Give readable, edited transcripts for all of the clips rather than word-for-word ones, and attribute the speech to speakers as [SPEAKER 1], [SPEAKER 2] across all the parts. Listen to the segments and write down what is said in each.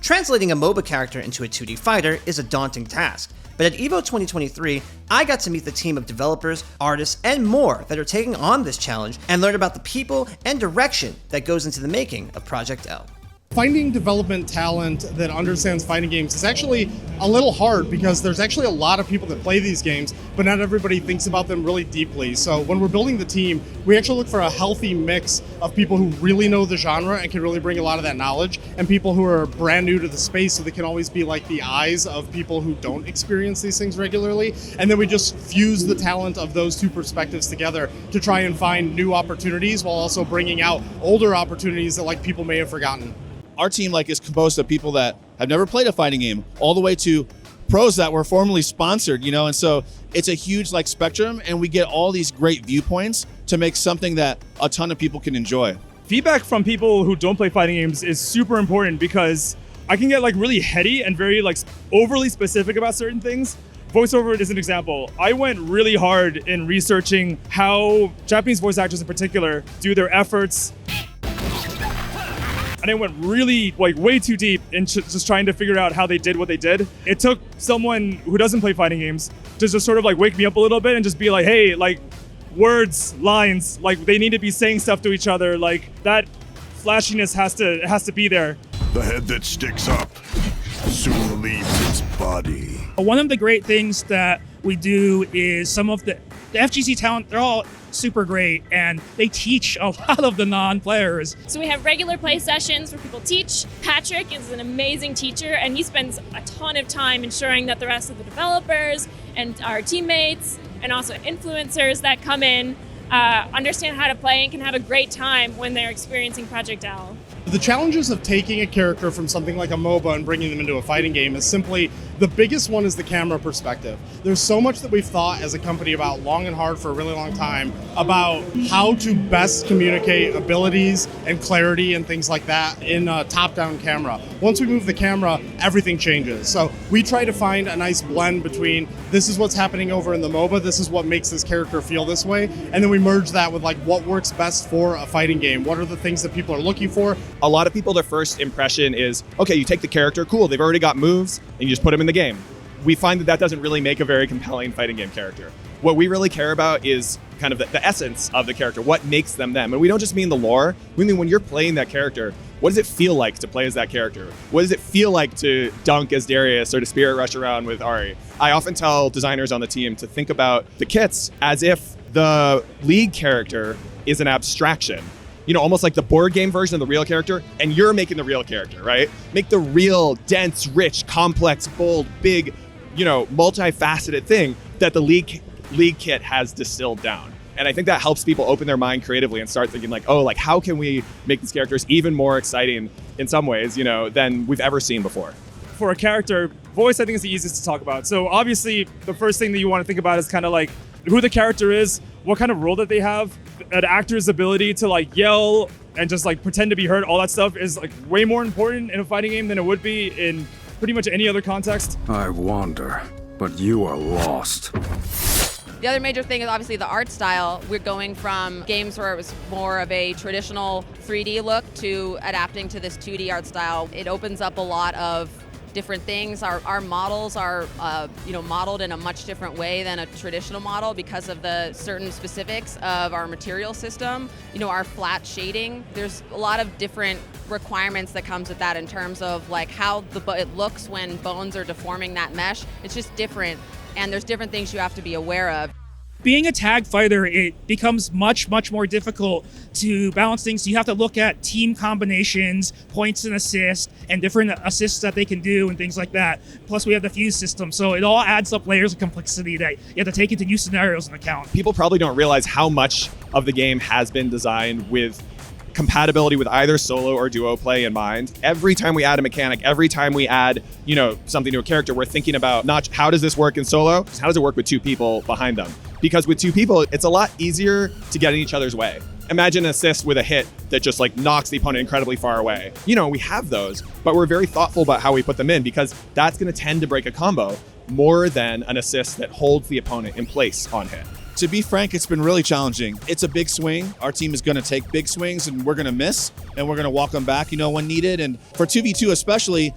[SPEAKER 1] Translating a MOBA character into a 2D fighter is a daunting task, but at EVO 2023, I got to meet the team of developers, artists, and more that are taking on this challenge and learn about the people and direction that goes into the making of Project L.
[SPEAKER 2] Finding development talent that understands fighting games is actually a little hard because there's actually a lot of people that play these games, but not everybody thinks about them really deeply. So when we're building the team, we actually look for a healthy mix of people who really know the genre and can really bring a lot of that knowledge, and people who are brand new to the space so they can always be like the eyes of people who don't experience these things regularly. And then we just fuse the talent of those two perspectives together to try and find new opportunities while also bringing out older opportunities that like people may have forgotten.
[SPEAKER 3] Our team is composed of people that have never played a fighting game, all the way to pros that were formerly sponsored, and so it's a huge spectrum, and we get all these great viewpoints to make something that a ton of people can enjoy.
[SPEAKER 4] Feedback from people who don't play fighting games is super important because I can get really heady and very overly specific about certain things. Voiceover is an example. I went really hard in researching how Japanese voice actors in particular do their efforts. And I went really way too deep in just trying to figure out how they did what they did. It took someone who doesn't play fighting games to just sort of wake me up a little bit and just be hey, words, lines, they need to be saying stuff to each other. That flashiness has to be there.
[SPEAKER 5] The head that sticks up soon leaves its body.
[SPEAKER 6] One of the great things that we do is some of the FGC talent, they're all super great, and they teach a lot of the non-players.
[SPEAKER 7] So we have regular play sessions where people teach. Patrick is an amazing teacher, and he spends a ton of time ensuring that the rest of the developers and our teammates and also influencers that come in understand how to play and can have a great time when they're experiencing Project L.
[SPEAKER 2] The challenges of taking a character from something like a MOBA and bringing them into a fighting game is simply, the biggest one is the camera perspective. There's so much that we've thought as a company about long and hard for a really long time about how to best communicate abilities and clarity and things like that in a top-down camera. Once we move the camera, everything changes. So we try to find a nice blend between this is what's happening over in the MOBA, this is what makes this character feel this way, and then we merge that with what works best for a fighting game. What are the things that people are looking for?
[SPEAKER 8] A lot of people, their first impression is, okay, you take the character, cool, they've already got moves, and you just put them in the game. We find that doesn't really make a very compelling fighting game character. What we really care about is kind of the essence of the character, what makes them them. And we don't just mean the lore, we mean when you're playing that character, what does it feel like to play as that character? What does it feel like to dunk as Darius or to spirit rush around with Ari? I often tell designers on the team to think about the kits as if the lead character is an abstraction. Almost like the board game version of the real character, and you're making the real character, right? Make the real, dense, rich, complex, bold, big, multifaceted thing that the league kit has distilled down. And I think that helps people open their mind creatively and start thinking how can we make these characters even more exciting in some ways, than we've ever seen before.
[SPEAKER 4] For a character, voice I think is the easiest to talk about. So obviously the first thing that you want to think about is kind of who the character is, what kind of role that they have. An actor's ability to yell and just pretend to be heard, all that stuff is way more important in a fighting game than it would be in pretty much any other context.
[SPEAKER 9] I wander, but you are lost.
[SPEAKER 10] The other major thing is obviously the art style. We're going from games where it was more of a traditional 3D look to adapting to this 2D art style. It opens up a lot of different things. Our models are modeled in a much different way than a traditional model because of the certain specifics of our material system. Our flat shading. There's a lot of different requirements that comes with that in terms of how it looks when bones are deforming that mesh. It's just different, and there's different things you have to be aware of.
[SPEAKER 6] Being a tag fighter, it becomes much, much more difficult to balance things. You have to look at team combinations, points and assists, and different assists that they can do and things like that. Plus we have the fuse system, so it all adds up layers of complexity that you have to take into new scenarios into account.
[SPEAKER 8] People probably don't realize how much of the game has been designed with compatibility with either solo or duo play in mind. Every time we add a mechanic, every time we add, something to a character, we're thinking about not how does this work in solo, how does it work with two people behind them? Because with two people, it's a lot easier to get in each other's way. Imagine an assist with a hit that just knocks the opponent incredibly far away. We have those, but we're very thoughtful about how we put them in because that's going to tend to break a combo more than an assist that holds the opponent in place on hit.
[SPEAKER 3] To be frank, it's been really challenging. It's a big swing. Our team is going to take big swings and we're going to miss and we're going to walk them back, when needed. And for 2v2 especially,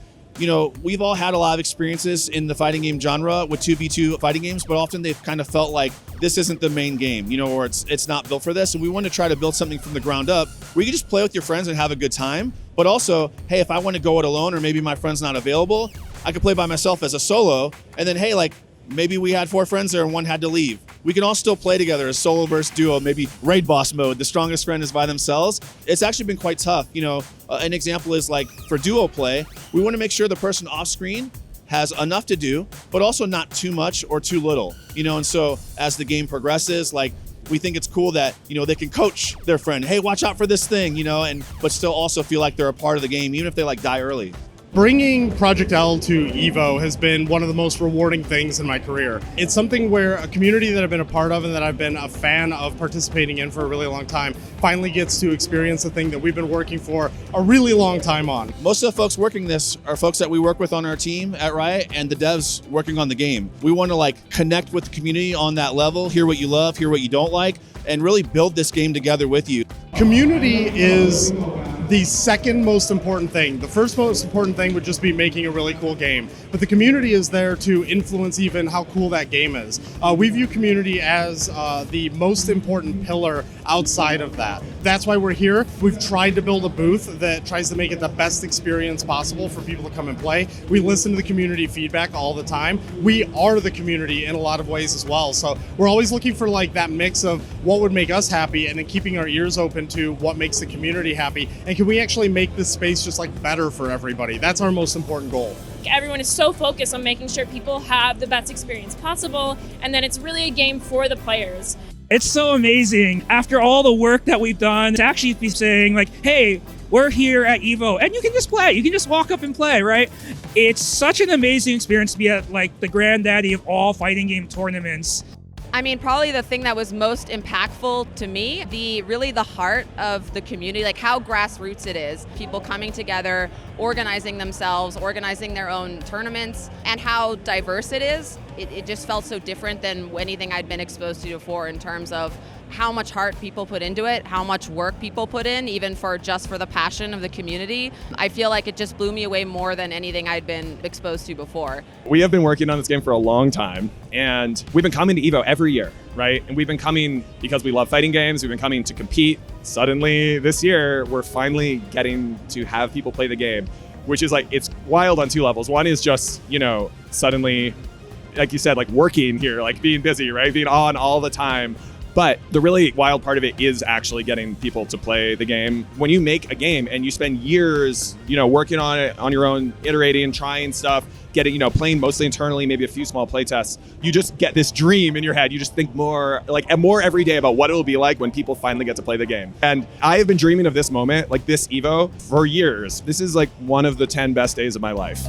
[SPEAKER 3] we've all had a lot of experiences in the fighting game genre with 2v2 fighting games, but often they've kind of felt like this isn't the main game, or it's not built for this. And we want to try to build something from the ground up where you can just play with your friends and have a good time. But also, hey, if I want to go it alone, or maybe my friend's not available, I could play by myself as a solo. And then, hey, like maybe we had 4 friends there and one had to leave. We can all still play together as solo versus duo, maybe raid boss mode. The strongest friend is by themselves. It's actually been quite tough. An example is like for duo play, we want to make sure the person off screen has enough to do, but also not too much or too little, and so as the game progresses, like we think it's cool that, they can coach their friend, hey, watch out for this thing, but still also feel like they're a part of the game, even if they like die early.
[SPEAKER 2] Bringing Project L to EVO has been one of the most rewarding things in my career. It's something where a community that I've been a part of and that I've been a fan of participating in for a really long time finally gets to experience a thing that we've been working for a really long time on.
[SPEAKER 3] Most of the folks working this are folks that we work with on our team at Riot and the devs working on the game. We want to connect with the community on that level, hear what you love, hear what you don't like, and really build this game together with you.
[SPEAKER 2] Community is the second most important thing. The first most important thing would just be making a really cool game. But the community is there to influence even how cool that game is. We view community as the most important pillar outside of that. That's why we're here. We've tried to build a booth that tries to make it the best experience possible for people to come and play. We listen to the community feedback all the time. We are the community in a lot of ways as well. So we're always looking for that mix of what would make us happy and then keeping our ears open to what makes the community happy. And can we actually make this space just better for everybody? That's our most important goal.
[SPEAKER 7] Everyone is so focused on making sure people have the best experience possible, and then it's really a game for the players.
[SPEAKER 6] It's so amazing after all the work that we've done to actually be saying hey, we're here at EVO and you can just play. You can just walk up and play, right? It's such an amazing experience to be at the granddaddy of all fighting game tournaments.
[SPEAKER 10] I mean, probably the thing that was most impactful to me, the heart of the community, how grassroots it is. People coming together, organizing themselves, organizing their own tournaments, and how diverse it is. It just felt so different than anything I'd been exposed to before in terms of how much heart people put into it, how much work people put in, even for the passion of the community. I feel like it just blew me away more than anything I'd been exposed to before.
[SPEAKER 8] We have been working on this game for a long time, and we've been coming to EVO every year, right? And we've been coming because we love fighting games. We've been coming to compete. Suddenly, this year, we're finally getting to have people play the game, which is it's wild on 2 levels. One is just, suddenly, like you said, working here, being busy, right? Being on all the time. But the really wild part of it is actually getting people to play the game. When you make a game and you spend years, working on it on your own, iterating, trying stuff, getting, playing mostly internally, maybe a few small play tests, you just get this dream in your head. You just think more every day about what it will be like when people finally get to play the game. And I have been dreaming of this moment, this EVO, for years. This is one of the 10 best days of my life.